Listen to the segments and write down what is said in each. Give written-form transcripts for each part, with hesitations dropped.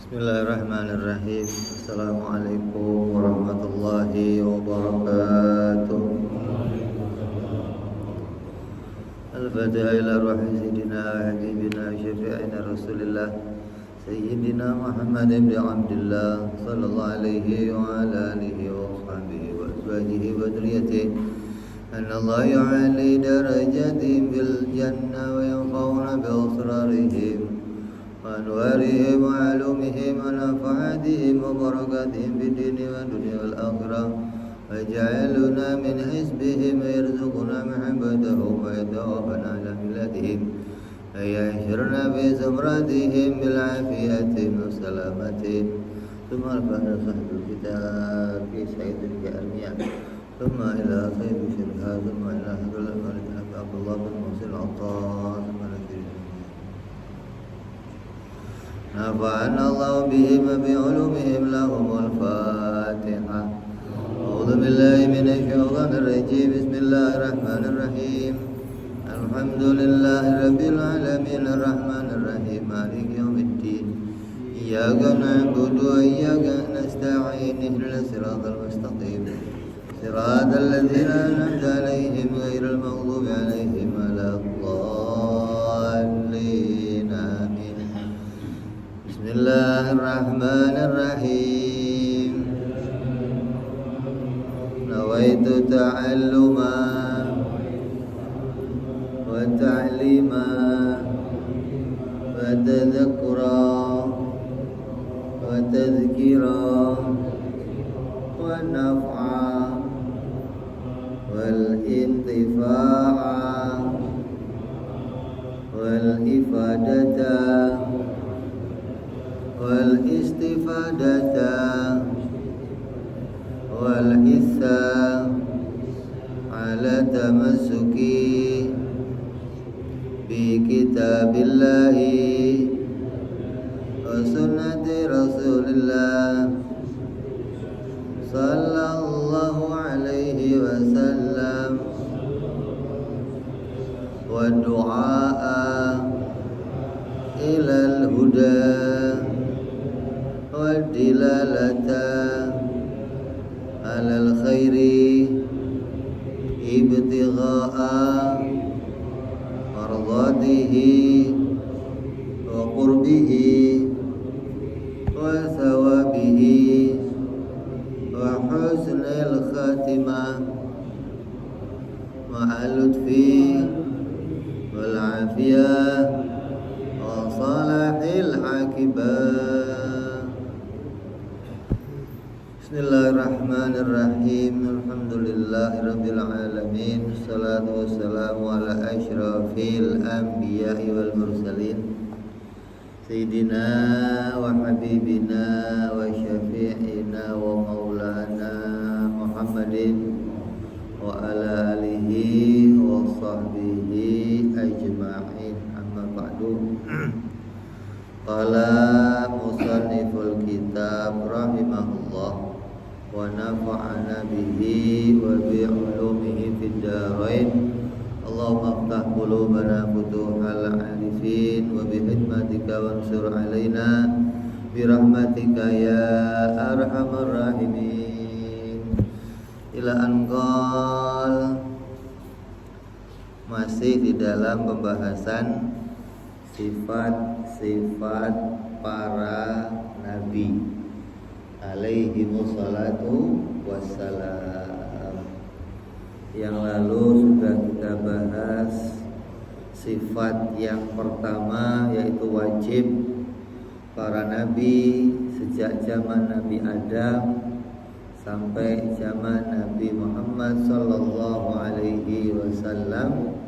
Bismillahirrahmanirrahim. Assalamualaikum warahmatullahi wabarakatuh. Al-Fatiha ila ruhi sayyidina wa habibina syafi'ina Rasulillah Sayyidina Muhammad ibn Abdullah sallallahu alaihi wa ala alihi wa sahbihi wa azwajihi wa dhurriyyatihi أن الله يعلي درجاتهم في الجنة وينفعون بأسرارهم وأنوارهم وعلومهم ونفعاتهم وبركاتهم في الدين والدنيا والآخرة ويجعلنا من حزبهم ويرزقنا محبتهم ويتوفنا على ملتهم ويحشرنا في زمرتهم بالعافية والسلامة ثم رفعنا صاحب الكتاب في سعيد الجامعة ثم إلى خير شرها ثم إلى حضر الأمانة عبد الله بن موسى العطار ثم نفعنا الله بهم وبعلومهم لهم الفاتحة أعوذ بالله من الشيطان الرجيم بسم الله الرحمن الرحيم الحمد لله رب العالمين الرحمن الرحيم مالك يوم الدين إياك نعبد وإياك نستعين اهدنا الصراط المستقيم صراط الذين أنعمت عليهم غير المغضوب عليهم ولا الضالين آمين بسم الله الرحمن الرحيم نويت تعلما وتعليما وتذكرا وتذكيرا ونفعا والانتفاع والإفادة والاستفادة والحث على تمسك بكتاب الله وسنة رسول الله صلى الله عليه وسلم والدعاء إلى الهدى والدلالة على الخير ابتغاء مرضاته وقربه وثوابه وحسن الخاتمة مع اللطف والعافية وصلاح العاقبة. Bismillahirrahmanirrahim. Alhamdulillahirabbil alamin. Wassalatu wassalamu ala asyrafil anbiya'i wal mursalin Sayyidina wa habibina wa syafi'ina wa maulana Muhammadin wa ala alihi wa sahbihi ajma'in. Amma ba'du. Qala musanniful kitab rahimahullah wa nafa'ana bihi wa bi'ulumihi fid dharain. Allahumma aftah qulubana futuhal arifin wa bihikmatika wansur alaina birahmatika ya arhamar rahimin. Ila anqal, masih di dalam pembahasan sifat-sifat para nabi alaihi wassalatu wassalam. Yang lalu sudah kita bahas sifat yang pertama, yaitu wajib para nabi sejak zaman Nabi Adam sampai zaman Nabi Muhammad sallallahu alaihi wasallam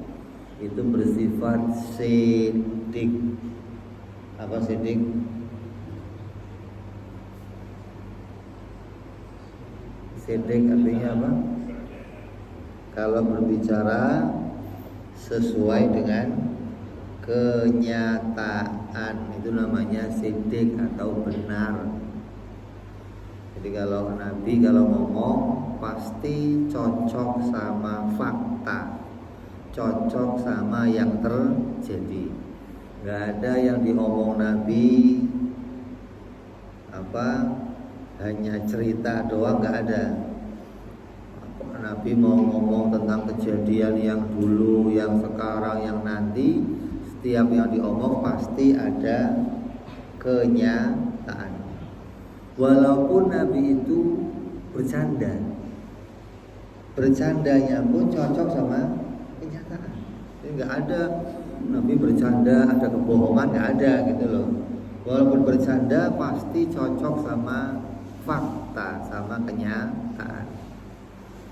itu bersifat siddiq. Apa siddiq? Siddiq artinya apa? Kalau berbicara sesuai dengan kenyataan, itu namanya siddiq atau benar. Jadi kalau Nabi kalau ngomong pasti cocok sama fakta, cocok sama yang terjadi. Gak ada yang diomong Nabi hanya cerita doang, nggak ada. Nabi mau ngomong tentang kejadian yang dulu, yang sekarang, yang nanti, setiap yang diomong pasti ada kenyataan. Walaupun Nabi itu bercanda, bercandanya pun cocok sama kenyataan. Jadi nggak ada Nabi bercanda ada kebohongan, nggak ada gitu loh. Walaupun bercanda pasti cocok sama fakta, sama kenyataan.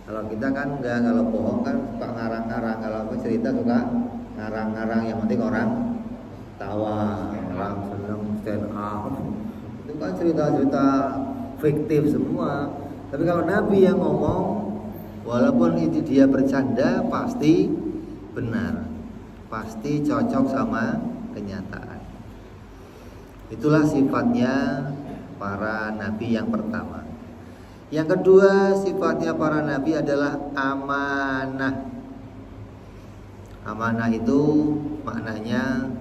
Kalau kita kan enggak, kalau bohong kan suka ngarang-ngarang, kalau apa cerita suka ngarang-ngarang, yang penting orang tawa, orang seneng stand up. Itu kan cerita-cerita fiktif semua. Tapi kalau Nabi yang ngomong, walaupun itu dia bercanda pasti benar, pasti cocok sama kenyataan. Itulah sifatnya para nabi yang pertama. Yang kedua, sifatnya para nabi adalah amanah. Amanah itu maknanya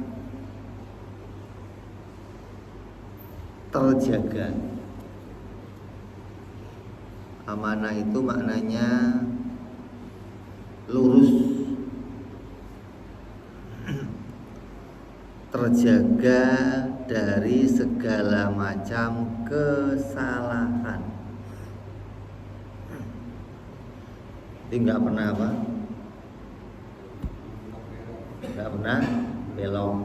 terjaga. Amanah itu maknanya lurus, terjaga dari segala macam kesalahan. Jadi nggak pernah apa? Nggak pernah belok.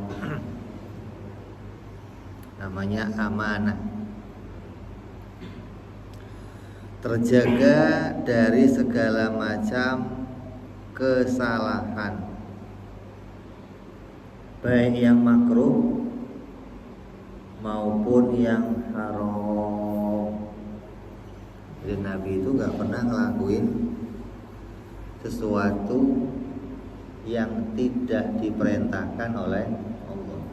Namanya amanah. Terjaga dari segala macam kesalahan, baik yang makruh maupun yang haram. Jadi Nabi itu nggak pernah ngelakuin sesuatu yang tidak diperintahkan oleh Allah.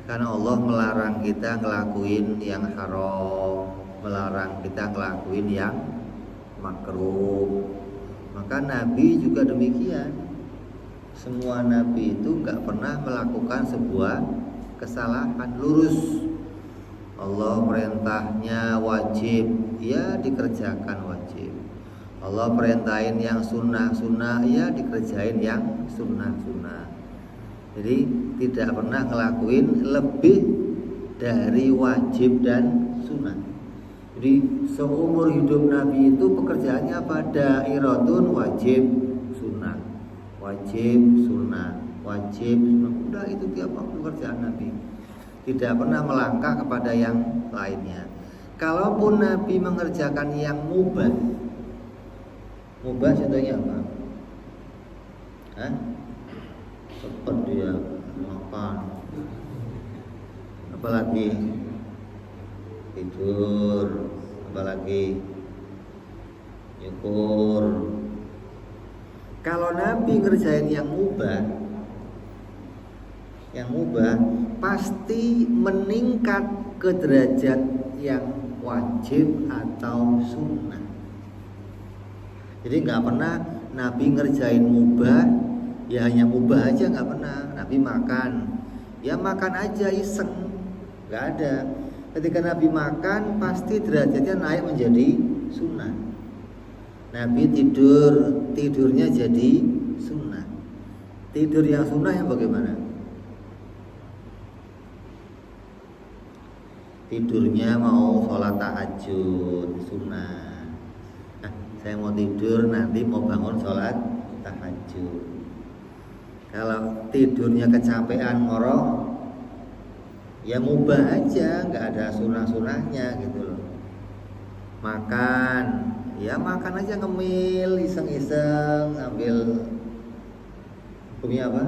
Karena Allah melarang kita ngelakuin yang haram, melarang kita ngelakuin yang makruh. Maka Nabi juga demikian. Semua Nabi itu gak pernah melakukan sebuah kesalahan, lurus. Allah perintahnya wajib, ya dikerjakan wajib. Allah perintahin yang sunnah-sunnah, ya dikerjain yang sunnah-sunnah. Jadi tidak pernah ngelakuin lebih dari wajib dan sunnah. Jadi seumur hidup Nabi itu pekerjaannya apa? Dairatun wajib sunnah, wajib sunnah, wajib sunnah. Udah itu tiap waktu pekerjaan Nabi. Tidak pernah melangkah kepada yang lainnya. Kalaupun Nabi mengerjakan yang mubah, mubah contohnya apa? Cepat dia makan. Apalagi tidur, apalagi nyukur. Kalau Nabi ngerjain yang mubah pasti meningkat ke derajat yang wajib atau sunnah. Jadi nggak pernah Nabi ngerjain mubah, ya hanya mubah aja nggak pernah. Nabi makan, ya makan aja iseng, nggak ada. Ketika Nabi makan pasti derajatnya naik menjadi sunnah. Nabi tidur, tidurnya jadi sunnah. Tidur yang sunnah yang bagaimana? Tidurnya mau sholat tahajud, sunnah. Saya mau tidur, nanti mau bangun sholat tahajud. Kalau tidurnya kecapean ngorok, ya mubah aja, nggak ada sunah-sunahnya gitu loh. Makan, ya makan aja ngemil, iseng-iseng sambil hukumnya apa?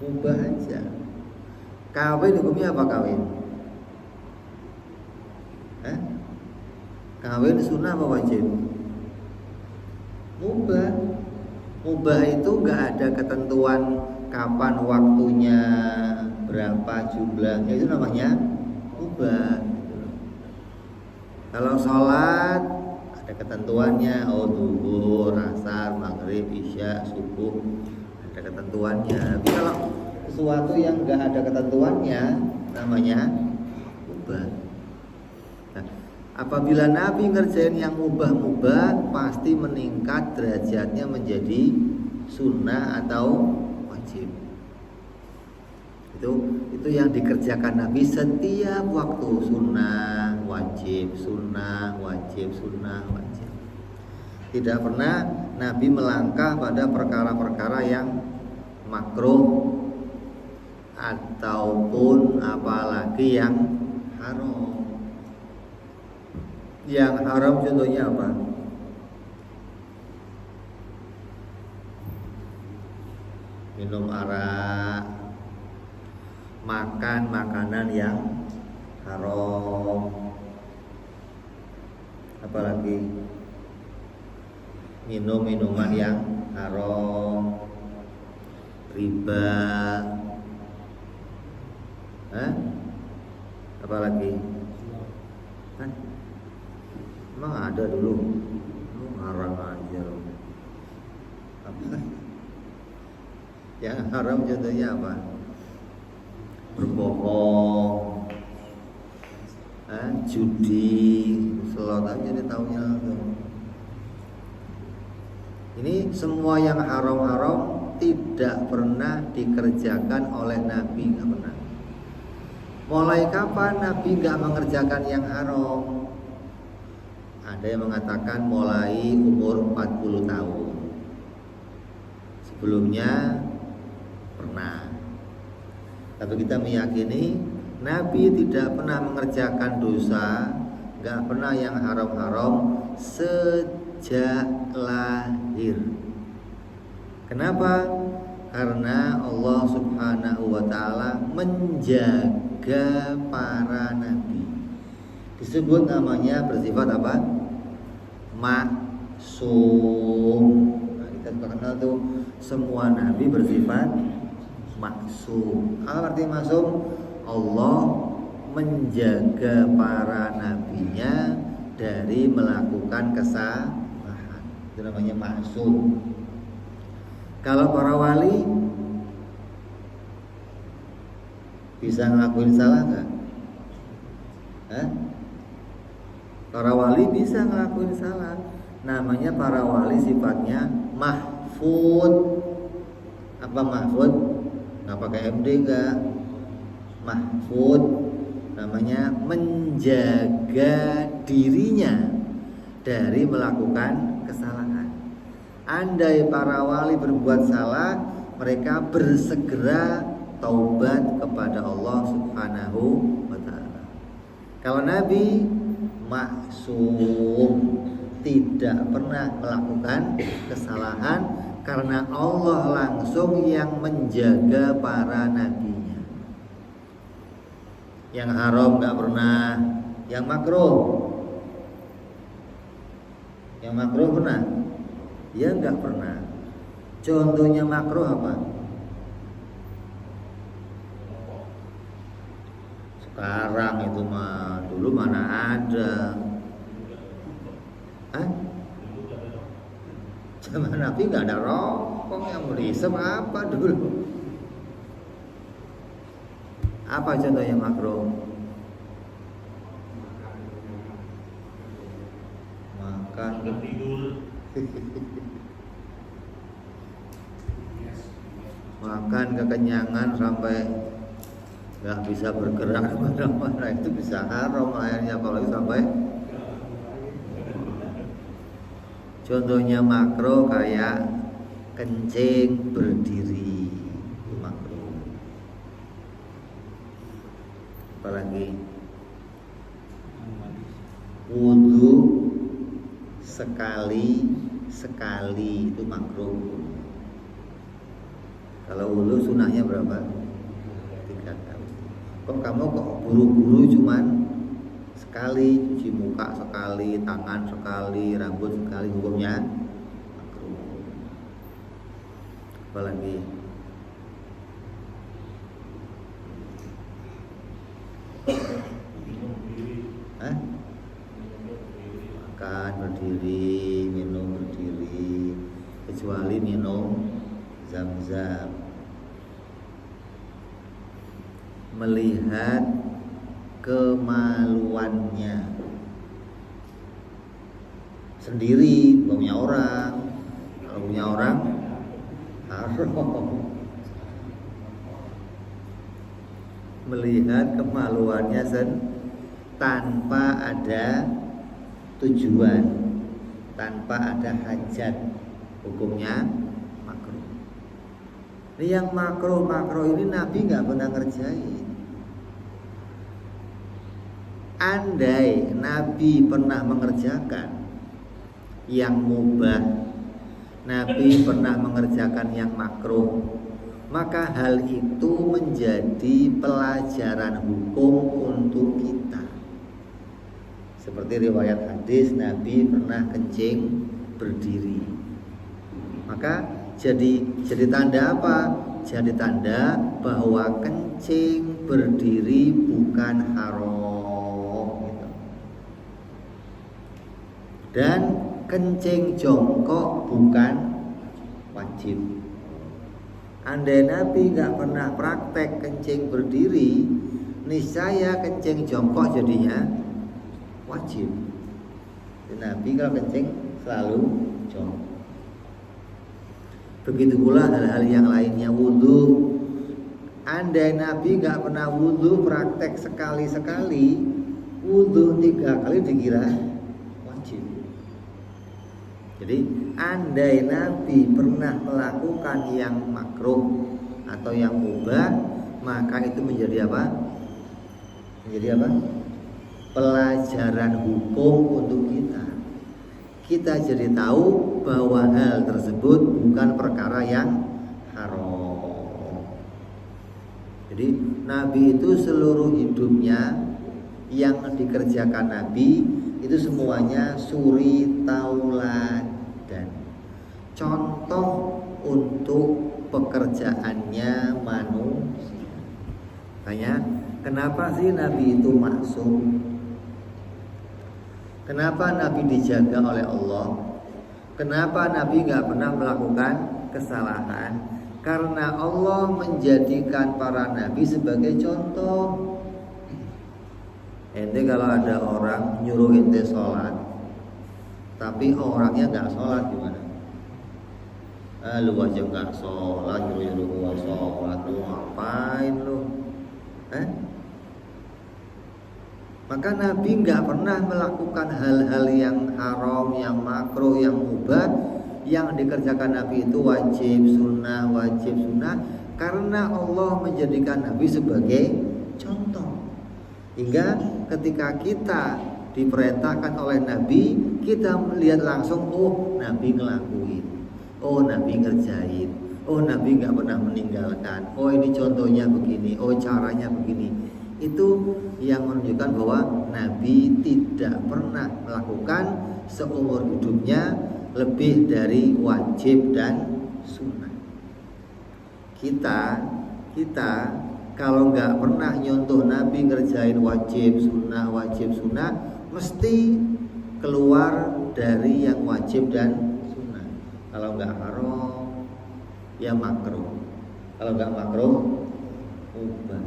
Mubah aja. Kawin hukumnya apa kawin? Kawin sunnah apa wajib? Mubah. Mubah itu nggak ada ketentuan kapan waktunya, berapa jumlahnya, itu namanya mubah. Kalau sholat ada ketentuannya, zuhur, asar, maghrib, isya, subuh, ada ketentuannya. Tapi kalau sesuatu yang nggak ada ketentuannya namanya mubah. Nah, apabila Nabi ngerjain yang mubah-mubah, pasti meningkat derajatnya menjadi sunnah atau wajib. Itu yang dikerjakan Nabi setiap waktu, sunnah, wajib, sunnah, wajib, sunnah, wajib. Tidak pernah Nabi melangkah pada perkara-perkara yang makruh ataupun apalagi yang haram. Yang haram contohnya apa? Minum arak, makan makanan yang haram, apalagi minum minuman yang haram, riba, apalagi? Emang ada dulu? Haram aja. Apa? Yang haram contohnya apa? Berbohong, judi, selot aja dia taunya. Ini semua yang haram-haram tidak pernah dikerjakan oleh Nabi, nggak pernah. Mulai kapan Nabi nggak mengerjakan yang haram? Ada yang mengatakan mulai umur 40 tahun. Sebelumnya pernah. Tapi kita meyakini Nabi tidak pernah mengerjakan dosa, nggak pernah yang haram-haram sejak lahir. Kenapa? Karena Allah Subhanahu wa ta'ala menjaga para nabi. Disebut namanya bersifat apa? Maksum. Nah, kita kenal tuh semua nabi bersifat maksum. Apa arti maksum? Allah menjaga para nabinya dari melakukan kesalahan. Itu namanya maksum. Kalau para wali bisa ngelakuin salah nggak? Para wali bisa ngelakuin salah. Namanya para wali sifatnya mahfud. Apa mahfud? Nggak pakai MD nggak? Mahfud namanya menjaga dirinya dari melakukan kesalahan. Andai para wali berbuat salah, mereka bersegera taubat kepada Allah Subhanahu wa ta'ala. Kalau Nabi maksum, tidak pernah melakukan kesalahan karena Allah langsung yang menjaga para nabinya. Yang haram nggak pernah, yang makruh pernah? Ya nggak pernah. Contohnya makruh apa? Sekarang itu mah, dulu mana ada? Zaman Nabi nggak ada rokok, yang berisep apa dulu? Apa contohnya makruh? Makan tidur. Makan kekenyangan sampai nggak bisa bergerak kemana-mana, itu bisa haram akhirnya, apalagi sampai. Contohnya makro kayak kencing berdiri, itu makro. Apalagi wudu sekali itu makro. Kalau wudu sunahnya berapa? 3 kali. Kok kamu buru-buru cuman sekali, cuci muka sekali, tangan sekali, rambut sekali, hukumnya makruh. Apalagi makan berdiri, minum berdiri, kecuali minum zam-zam. Melihat kemaluannya sendiri, bukan punya orang. Kalau punya orang haram. Melihat kemaluannya tanpa ada tujuan, tanpa ada hajat, hukumnya makruh. Ini yang makruh ini Nabi nggak pernah ngerjain. Andai Nabi pernah mengerjakan yang mubah, Nabi pernah mengerjakan yang makruh, maka hal itu menjadi pelajaran hukum untuk kita. Seperti riwayat hadis Nabi pernah kencing berdiri. Maka jadi tanda apa? Jadi tanda bahwa kencing berdiri bukan haram gitu. Dan kencing jongkok bukan wajib. Andai Nabi nggak pernah praktek kencing berdiri, niscaya kencing jongkok jadinya wajib. Nabi kalau kencing selalu jongkok. Begitu pula hal-hal yang lainnya, wudhu. Andai Nabi nggak pernah wudhu, praktek sekali-sekali, wudhu 3 kali dikira wajib. Jadi andai Nabi pernah melakukan yang makruh atau yang mubah, maka itu menjadi apa? Menjadi apa? Pelajaran hukum untuk kita. Kita jadi tahu bahwa hal tersebut bukan perkara yang haram. Jadi Nabi itu seluruh hidupnya yang dikerjakan Nabi itu semuanya suri tauladan, contoh untuk pekerjaannya manusia. Makanya kenapa sih Nabi itu maksum? Kenapa Nabi dijaga oleh Allah? Kenapa Nabi nggak pernah melakukan kesalahan? Karena Allah menjadikan para Nabi sebagai contoh. Ente kalau ada orang nyuruh ente sholat, tapi orangnya nggak sholat gimana? Lu aja nggak sholat, nyuruh gua sholat, lu ngapain lu? Maka Nabi nggak pernah melakukan hal-hal yang haram, yang makruh, yang mubah. Yang dikerjakan Nabi itu wajib sunnah, karena Allah menjadikan Nabi sebagai contoh. Hingga ketika kita diperintahkan oleh Nabi, kita melihat langsung, oh Nabi ngelakuin, oh Nabi ngerjain, oh Nabi nggak pernah meninggalkan, oh ini contohnya begini, oh caranya begini. Itu yang menunjukkan bahwa Nabi tidak pernah melakukan seumur hidupnya lebih dari wajib dan sunnah. Kita kalau nggak pernah nyontoh Nabi ngerjain wajib sunnah, mesti keluar dari yang wajib dan sunnah. Kalau nggak haram, ya makruh. Kalau nggak makruh, mubah.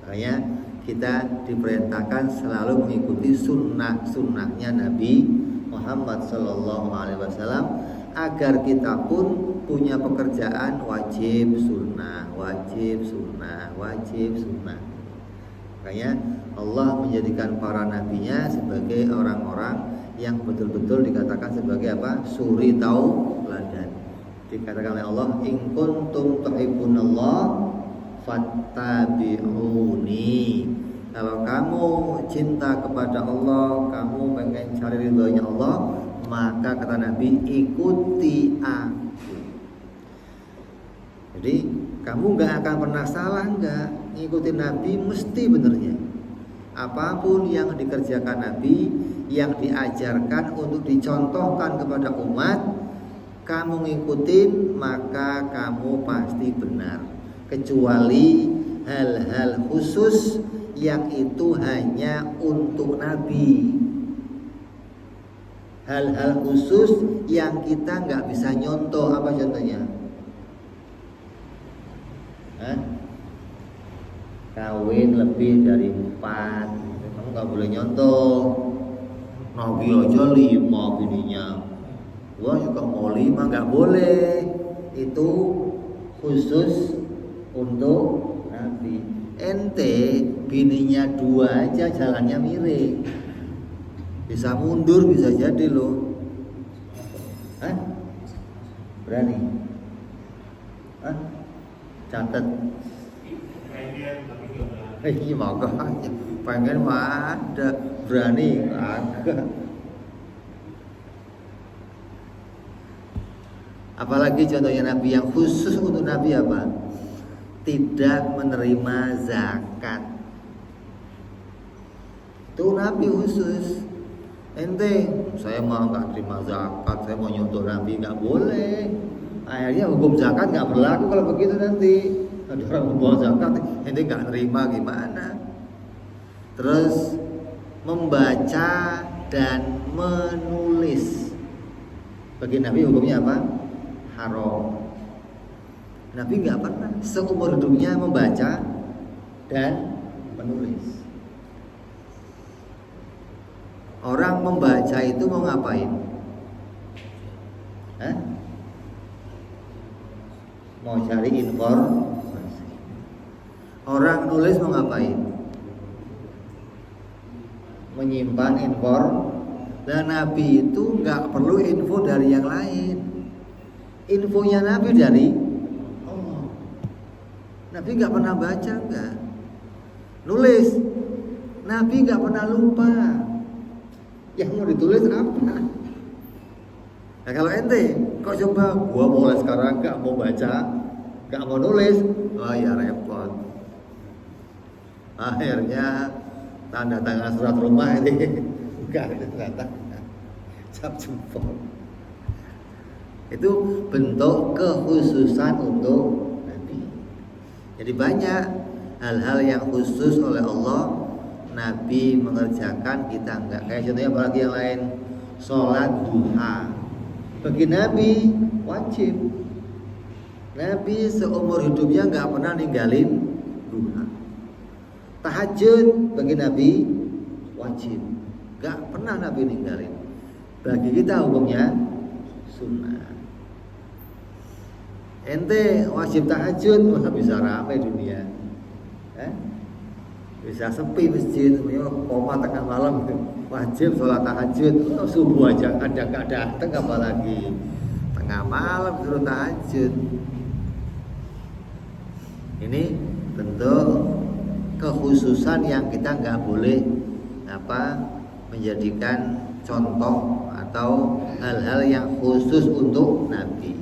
Makanya kita diperintahkan selalu mengikuti sunnahnya Nabi Muhammad Sallallahu Alaihi Wasallam agar kita pun punya pekerjaan wajib sunnah. Makanya Allah menjadikan para nabinya sebagai orang-orang yang betul-betul dikatakan sebagai apa? Suri tauladan. Dikatakan oleh Allah, in kuntum tuhibbunallah fattabi'uni. Kalau kamu cinta kepada Allah, kamu pengen cari ridhonya Allah, maka kata Nabi, ikuti aku. Jadi kamu gak akan pernah salah, gak ngikutin Nabi mesti benernya. Apapun yang dikerjakan Nabi, yang diajarkan untuk dicontohkan kepada umat, kamu ngikutin, maka kamu pasti benar. Kecuali hal-hal khusus yang itu hanya untuk Nabi. Hal-hal khusus yang kita nggak bisa nyontoh. Apa contohnya? kawin lebih dari 4, kamu nggak boleh nyontoh. Nabi aja 5 bininya, gua juga mau 5, nggak boleh. Itu khusus untuk Nabi. Ente bininya 2 aja jalannya miring, bisa mundur, bisa jadi loh. Hah? Berani? Hah? Catat. Ini makanya pengen mah ada, berani agak. Apalagi contohnya Nabi yang khusus untuk Nabi apa? Tidak menerima zakat. Itu Nabi khusus. Ente, saya mau nggak terima zakat, saya mau nyontoh Nabi, nggak boleh. Akhirnya hukum zakat nggak berlaku kalau begitu nanti. Ada orang membawa zakat, ente nggak terima gimana? Terus membaca dan menulis, bagi Nabi hukumnya apa? Haram. Nabi nggak pernah seumur hidupnya membaca dan menulis. Orang membaca itu mau ngapain? Hah? Mau cari informasi. Orang nulis mau ngapain? Menyimpan info. Dan Nabi itu nggak perlu info dari yang lain. Infonya Nabi dari Allah. Nabi nggak pernah baca, nggak nulis. Nabi nggak pernah lupa. Yang mau ditulis apa? Nah kalau ente, kok coba gua mulai sekarang nggak mau baca, nggak mau nulis, oh ya repot. Akhirnya tanda tangan surat rumah ini nggak ada tanda tangan, cap jempol. Itu bentuk kekhususan untuk Nabi. Jadi banyak hal-hal yang khusus oleh Allah Nabi mengerjakan, kita enggak. Kayak contohnya apalagi yang lain, sholat duha bagi Nabi wajib. Nabi seumur hidupnya enggak pernah ninggalin duha. Tahajud bagi Nabi wajib, enggak pernah Nabi ninggalin. Bagi kita hukumnya sunnah. Ente wajib tahajud, masa bisa ramai dunia, bisa sepi masjid, koma tengah malam wajib sholat tahajud. Subuh aja ada nggak datang, apalagi tengah malam suruh tahajud. Ini bentuk kekhususan yang kita nggak boleh menjadikan contoh atau hal-hal yang khusus untuk Nabi.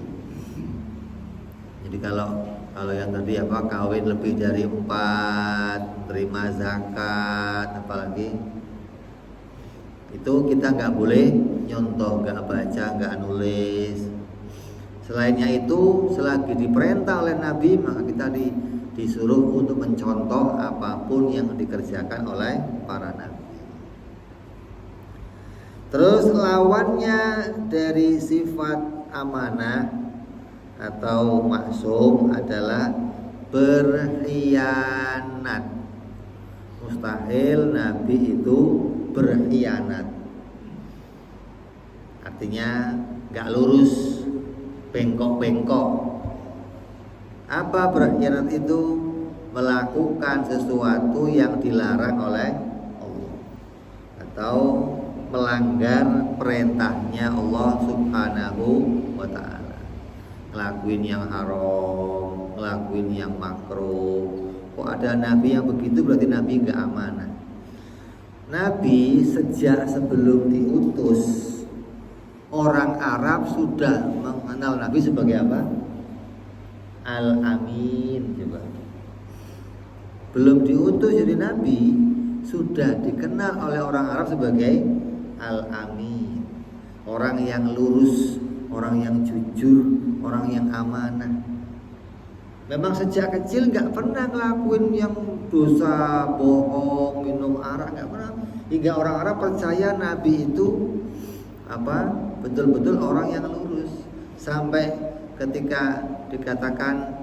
Jadi kalau yang tadi kawin lebih dari 4, terima zakat, apalagi itu kita nggak boleh nyontoh, nggak baca, nggak nulis. Selainnya itu, selagi diperintah oleh Nabi, maka kita disuruh untuk mencontoh apapun yang dikerjakan oleh para nabi. Terus lawannya dari sifat amanah atau maksum adalah berkhianat. Mustahil Nabi itu berkhianat. Artinya gak lurus, bengkok-bengkok. Apa berkhianat itu? Melakukan sesuatu yang dilarang oleh Allah atau melanggar perintahnya Allah Subhanahu wa ta'ala. Ngelakuin yang haram, ngelakuin yang makruh. Kok ada Nabi yang begitu, berarti Nabi gak amanah. Nabi sejak sebelum diutus, orang Arab sudah mengenal Nabi sebagai apa? Al-Amin. Coba. Belum diutus jadi Nabi, sudah dikenal oleh orang Arab sebagai Al-Amin. Orang yang lurus, orang yang jujur, orang yang amanah. Memang sejak kecil gak pernah ngelakuin yang dosa, bohong, minum arak, gak pernah. Hingga orang Arab percaya Nabi itu betul-betul orang yang lurus. Sampai ketika dikatakan,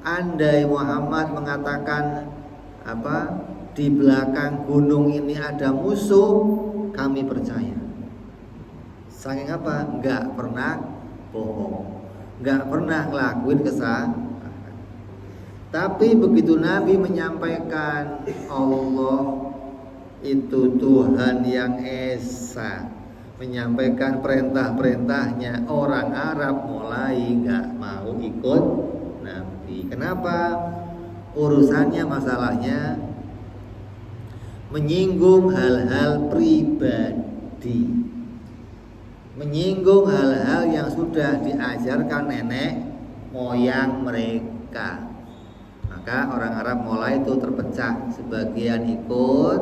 andai Muhammad mengatakan di belakang gunung ini ada musuh, kami percaya. Saking apa? Enggak pernah bohong, enggak pernah ngelakuin kesalahan. Tapi begitu Nabi menyampaikan Allah itu Tuhan yang Esa, menyampaikan perintah-perintahnya, orang Arab mulai enggak mau ikut Nabi. Kenapa? Urusannya, masalahnya menyinggung hal-hal pribadi, menyinggung hal-hal yang sudah diajarkan nenek moyang mereka. Maka orang Arab mulai itu terpecah, sebagian ikut,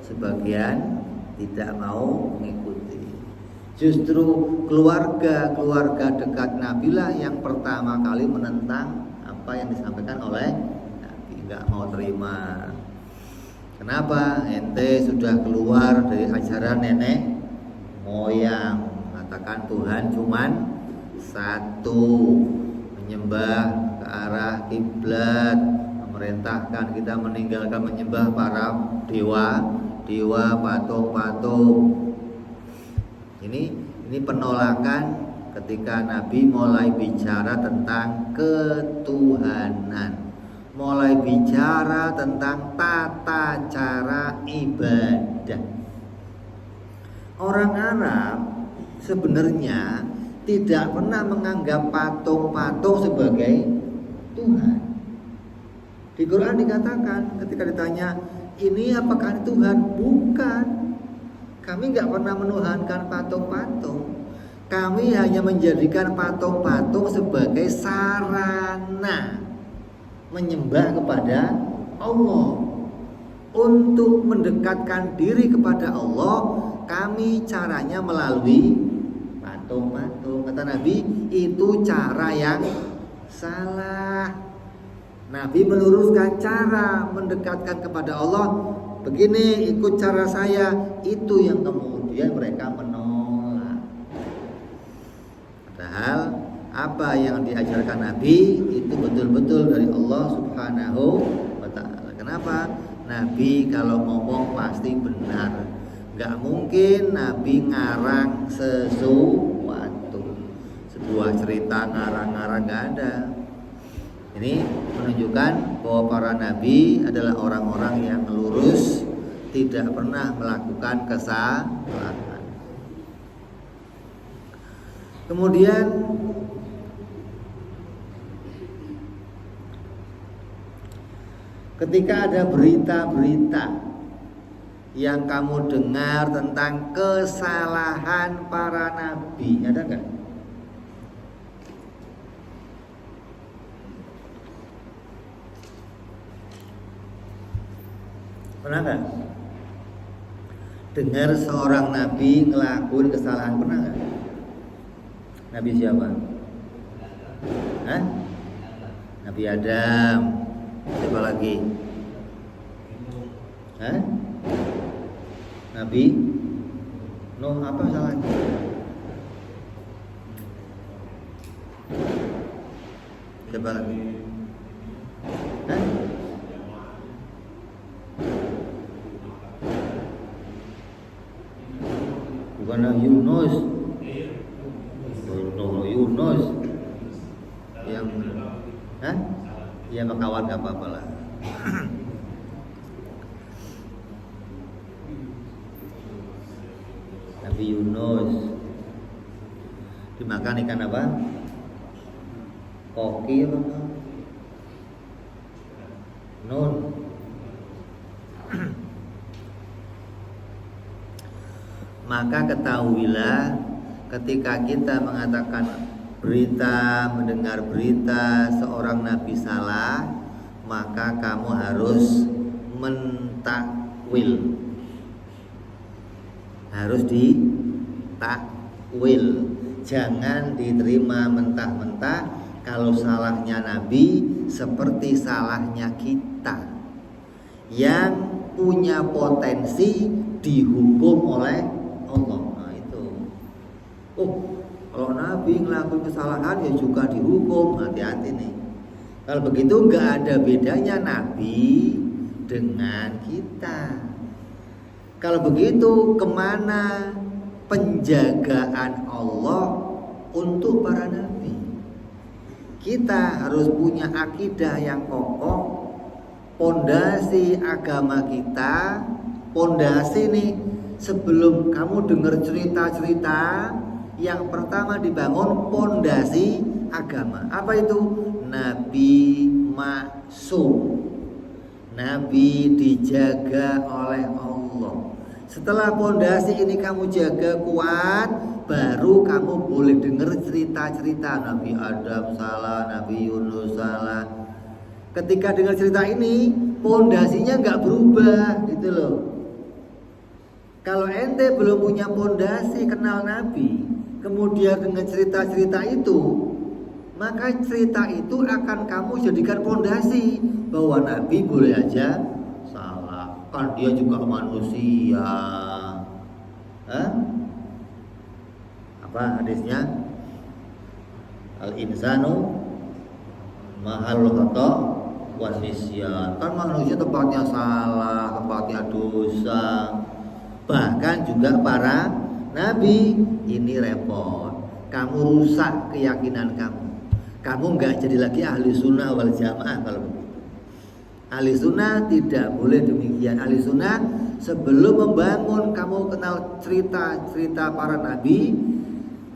sebagian tidak mau mengikuti. Justru keluarga dekat Nabi lah yang pertama kali menentang apa yang disampaikan oleh Nabi, nggak mau terima. Kenapa? Ente sudah keluar dari ajaran nenek moyang, mengatakan Tuhan cuman satu, menyembah ke arah kiblat, memerintahkan kita meninggalkan menyembah para dewa, patung-patung. Ini penolakan ketika Nabi mulai bicara tentang ketuhanan, mulai bicara tentang tata cara ibadah. Orang Arab sebenarnya tidak pernah menganggap patung-patung sebagai Tuhan. Di Quran dikatakan ketika ditanya, ini apakah Tuhan? Bukan. Kami nggak pernah menuhankan patung-patung. Kami hanya menjadikan patung-patung sebagai sarana menyembah kepada Allah. Untuk mendekatkan diri kepada Allah, kami caranya melalui patung-patung. Kata Nabi, itu cara yang salah. Nabi meluruskan cara mendekatkan kepada Allah. Begini, ikut cara saya. Itu yang kemudian mereka menolak. Padahal apa yang diajarkan Nabi itu betul-betul dari Allah Subhanahu wa ta'ala. Kenapa? Nabi kalau ngomong pasti benar. Gak mungkin Nabi ngarang sesuatu, sebuah cerita ngarang-ngarang, gak ada. Ini menunjukkan bahwa para nabi adalah orang-orang yang lurus, tidak pernah melakukan kesalahan. Kemudian ketika ada berita-berita yang kamu dengar tentang kesalahan para nabi, ada nggak? Pernah nggak dengar seorang nabi ngelakuin kesalahan? Pernah nggak? Nabi siapa? Hah? Nabi Adam. Siapa lagi? Hah? Nabi Nuh. Apa salahnya? Siapa lagi? Hah? Bukan Yunus. Yunus yang ya kawan gak apa-apa lah. Nabi Yunus dimakan ikan apa? Koki apa? Nun. Maka ketahuilah ketika kita mengatakan berita, mendengar berita seorang nabi salah, maka kamu harus mentakwil, harus ditakwil. Jangan diterima mentah-mentah. Kalau salahnya nabi seperti salahnya kita yang punya potensi dihukum oleh Allah. Nah itu. Kalau Nabi ngelakuin kesalahan ya juga dihukum. Hati-hati nih. Kalau begitu nggak ada bedanya Nabi dengan kita. Kalau begitu, kemana penjagaan Allah untuk para nabi? Kita harus punya akidah yang kokoh. Pondasi agama kita, pondasi nih, sebelum kamu dengar cerita-cerita, yang pertama dibangun pondasi agama. Apa itu? Nabi maksum. Nabi dijaga oleh Allah. Setelah pondasi ini kamu jaga kuat, baru kamu boleh dengar cerita-cerita Nabi Adam salah, Nabi Yunus salah. Ketika dengar cerita ini, pondasinya nggak berubah, gitu loh. Kalau ente belum punya pondasi kenal Nabi, kemudian dengan cerita-cerita itu, maka cerita itu akan kamu jadikan pondasi bahwa Nabi boleh aja salah, kan dia juga manusia. Apa hadisnya? Al-insanu mahalul khata wa nisyan. Kan manusia tempatnya salah, tempatnya dosa. Bahkan juga para nabi. Ini repot. Kamu rusak keyakinan kamu. Kamu nggak jadi lagi ahli sunnah wal jamaah kalau begitu. Ahli sunnah tidak boleh demikian. Ahli sunnah sebelum membangun kamu kenal cerita-cerita para nabi,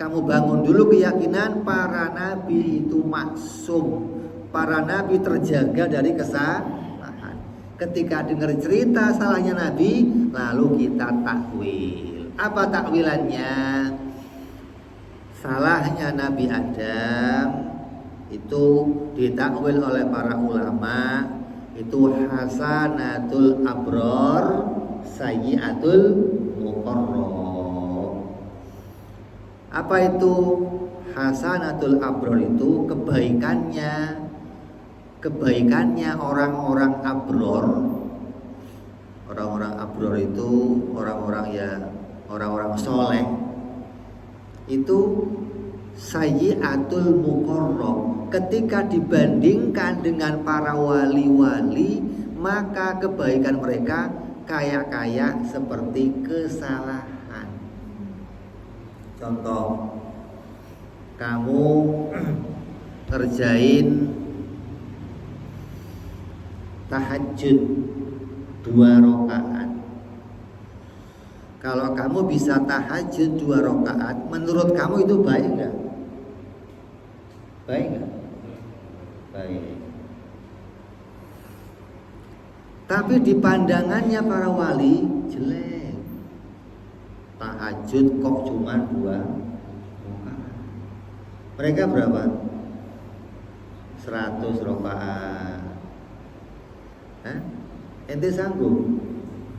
kamu bangun dulu keyakinan para nabi itu maksum. Para nabi terjaga dari kesalahan. Ketika dengar cerita salahnya nabi, lalu kita takwil. Apa takwilannya? Salahnya Nabi Adam itu ditakwil oleh para ulama itu hasanatul abror sayyiatul muqarrab. Apa itu hasanatul abror? Itu kebaikannya orang-orang abror. Orang-orang abror itu orang-orang soleh. Itu sayyiatul muqarrab. Ketika dibandingkan dengan para wali-wali, maka kebaikan mereka kayak seperti kesalahan. Contoh, kamu ngerjain tahajud 2 rakaat. Kalau kamu bisa tahajud 2 rakaat, menurut kamu itu baik nggak? Baik nggak? Baik. Tapi di pandangannya para wali jelek. Tahajud kok cuma 2 rakaat. Mereka berapa? 100 rakaat. Ente sanggup?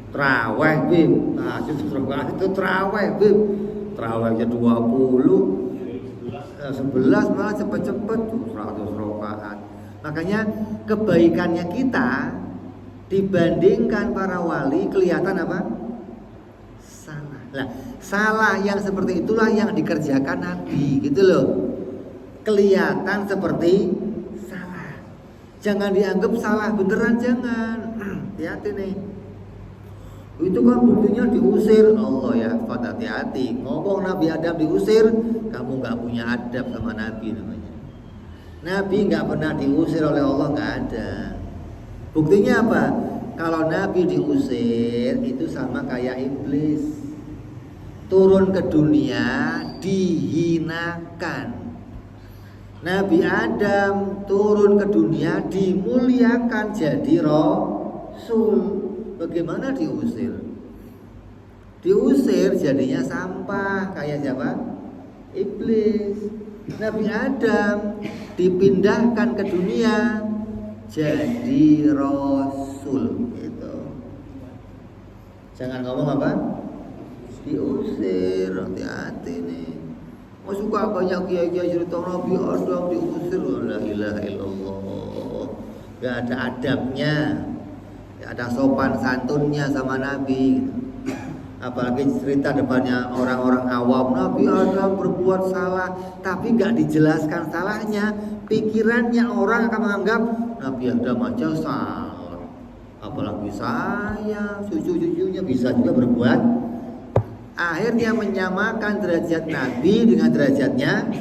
Traweh bim. Nah, itu traweh bim. Trawehnya 20, 11 malah cepet-cepet 100 rakaat. Makanya kebaikannya kita dibandingkan para wali kelihatan apa? Salah. Nah, salah yang seperti itulah yang dikerjakan Nabi, gitu loh. Kelihatan seperti salah. Jangan dianggap salah beneran, jangan. Hati-hati nih. Itu kan buktinya diusir Allah ya, hati-hati. Ngomong Nabi Adam diusir, kamu nggak punya adab sama Nabi namanya. Nabi nggak pernah diusir oleh Allah, nggak ada. Buktinya apa? Kalau Nabi diusir itu sama kayak iblis. Turun ke dunia dihinakan. Nabi Adam turun ke dunia dimuliakan jadi rasul. Bagaimana diusir? Diusir jadinya sampah kayak siapa? Iblis. Nabi Adam dipindahkan ke dunia jadi rasul gitu. Jangan ngomong apa? Diusir, hati-hati nih. Mau suka banyak kiai-kiai cerita Nabi Adam diusir, la ilaha illallah. Gak ada adabnya. Ada sopan santunnya sama Nabi. Apalagi cerita depannya orang-orang awam, Nabi Adam berbuat salah, tapi gak dijelaskan salahnya. Pikirannya orang akan menganggap Nabi Adam aja salah. Apalagi saya, cucu-cucunya bisa juga berbuat. Akhirnya menyamakan derajat Nabi dengan derajatnya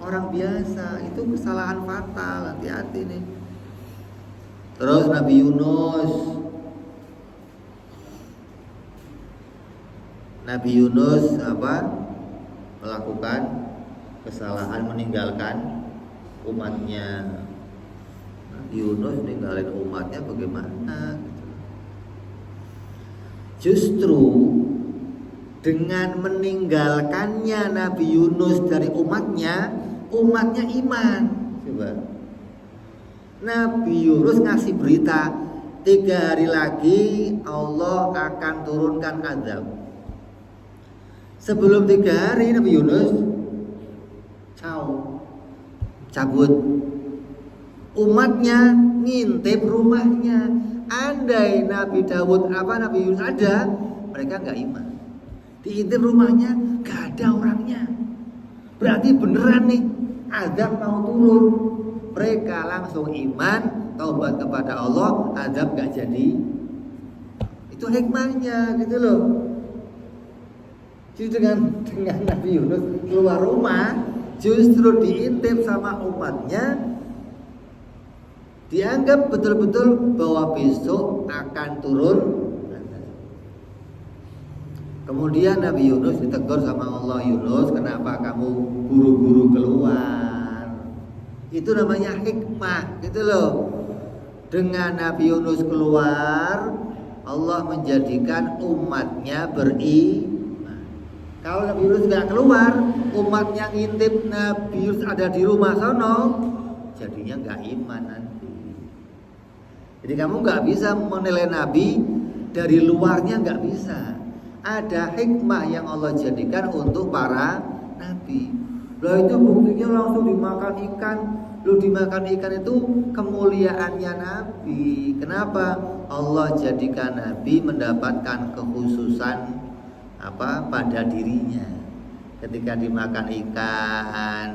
orang biasa. Itu kesalahan fatal, hati-hati nih. Terus Nabi Yunus melakukan kesalahan meninggalkan umatnya. Nabi Yunus meninggalkan umatnya bagaimana? Justru dengan meninggalkannya Nabi Yunus dari umatnya iman. Coba. Nabi Yunus ngasih berita 3 hari lagi Allah akan turunkan azab. Sebelum 3 hari Nabi Yunus cabut. Umatnya ngintip rumahnya. Andai Nabi Yunus ada, mereka nggak iman. Diintip rumahnya, gak ada orangnya. Berarti beneran nih, azab mau turun. Mereka langsung iman, taubat kepada Allah, azab gak jadi. Itu hikmahnya gitu loh. Jadi dengan Nabi Yunus keluar rumah, justru diintip sama umatnya, dianggap betul-betul bahwa besok akan turun. Kemudian Nabi Yunus ditegur sama Allah, Yunus, kenapa kamu buru-buru keluar? Itu namanya hikmah, gitu loh. Dengan Nabi Yunus keluar, Allah menjadikan umatnya beriman. Kalau Nabi Yunus tidak keluar, umatnya ngintip Nabi Yunus ada di rumah sono, jadinya nggak iman nanti. Jadi kamu nggak bisa menilai Nabi dari luarnya, nggak bisa. Ada hikmah yang Allah jadikan untuk para nabi. Loh itu buktinya langsung dimakan ikan. Loh dimakan ikan itu kemuliaannya Nabi. Kenapa? Allah jadikan Nabi mendapatkan kekhususan pada dirinya. Ketika dimakan ikan,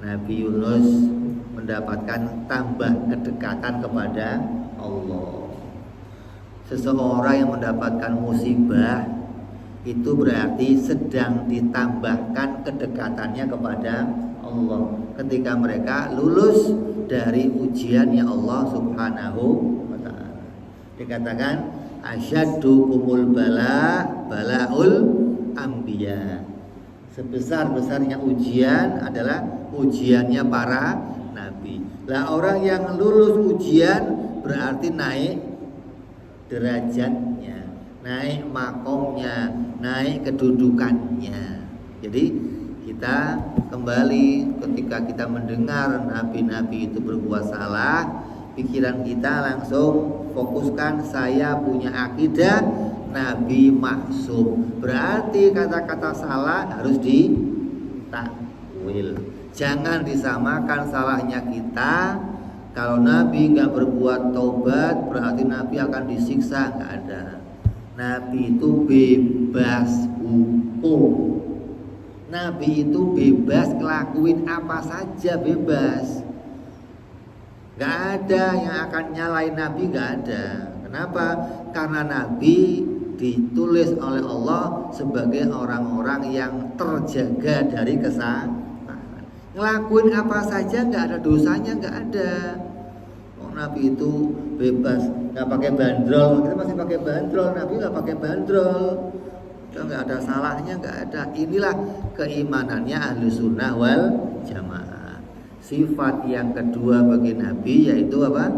Nabi Yunus mendapatkan tambah kedekatan kepada Allah. Seseorang yang mendapatkan musibah itu berarti sedang ditambahkan kedekatannya kepada Allah ketika mereka lulus dari ujiannya Allah Subhanahu wa ta'ala. Dikatakan asyaddu kumul balaul anbiya. Sebesar-besarnya ujian adalah ujiannya para nabi. Lah orang yang lulus ujian berarti naik derajatnya, naik makomnya, naik kedudukannya. Jadi kita kembali ketika kita mendengar nabi-nabi itu berbuat salah, pikiran kita langsung fokuskan saya punya akidah nabi maksum. Berarti kata-kata salah harus ditakwil. Jangan disamakan salahnya kita. Kalau Nabi nggak berbuat taubat, berarti Nabi akan disiksa. Nggak ada. Nabi itu bebas hukum. Nabi itu bebas ngelakuin apa saja, bebas. Nggak ada yang akan nyalain Nabi, nggak ada. Kenapa? Karena Nabi ditulis oleh Allah sebagai orang-orang yang terjaga dari kesalahan. Ngelakuin apa saja nggak ada dosanya, nggak ada. Nabi itu bebas, nggak pakai bandrol. Kita masih pakai bandrol, Nabi nggak pakai bandrol. Kita nggak ada salahnya, nggak ada. Inilah keimanannya ahlu sunnah wal jamaah. Sifat yang kedua bagi Nabi yaitu apa?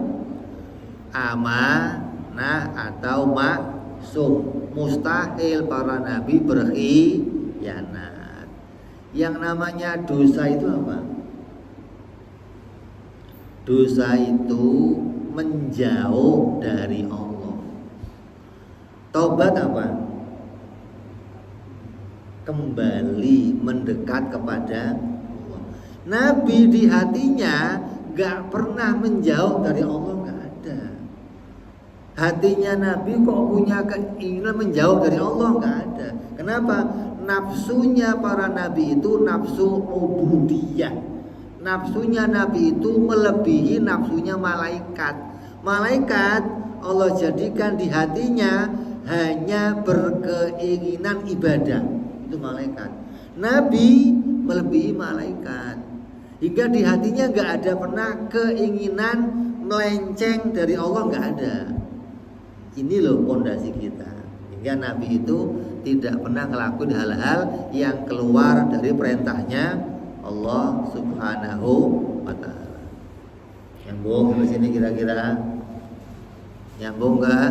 Amanah atau maksum. Mustahil para Nabi berkhianat. Yang namanya dosa itu apa? Dosa itu menjauh dari Allah. Taubat apa? Kembali mendekat kepada Allah. Nabi di hatinya gak pernah menjauh dari Allah, gak ada. Hatinya Nabi kok punya keinginan menjauh dari Allah, gak ada. Kenapa? Nafsunya para Nabi itu nafsu ubudiyah. Nafsunya Nabi itu melebihi nafsunya malaikat. Malaikat Allah jadikan di hatinya hanya berkeinginan ibadah. Itu malaikat. Nabi melebihi malaikat. Hingga di hatinya nggak ada pernah keinginan melenceng dari Allah, nggak ada. Ini loh pondasi kita. Hingga Nabi itu tidak pernah ngelakuin hal-hal yang keluar dari perintahnya Allah Subhanahu wa Ta'ala. Nyambung sampai sini kira-kira? Nyambung nggak?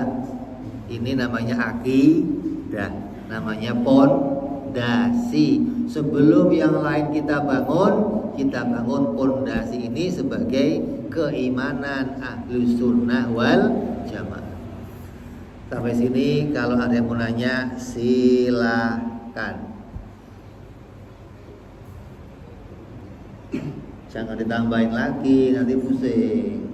Ini namanya akidah, namanya pondasi. Sebelum yang lain kita bangun pondasi ini sebagai keimanan Ahlus Sunnah wal Jamaah. Sampai sini kalau ada yang mau nanya silakan. Jangan ditambahin lagi, nanti pusing.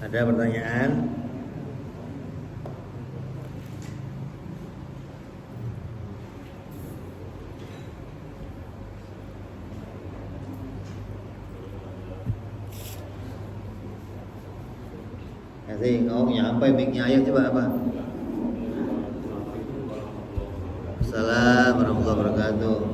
Ada pertanyaan? Nanti nyampe mic-nya, ayo coba apa? Assalamualaikum warahmatullahi wabarakatuh.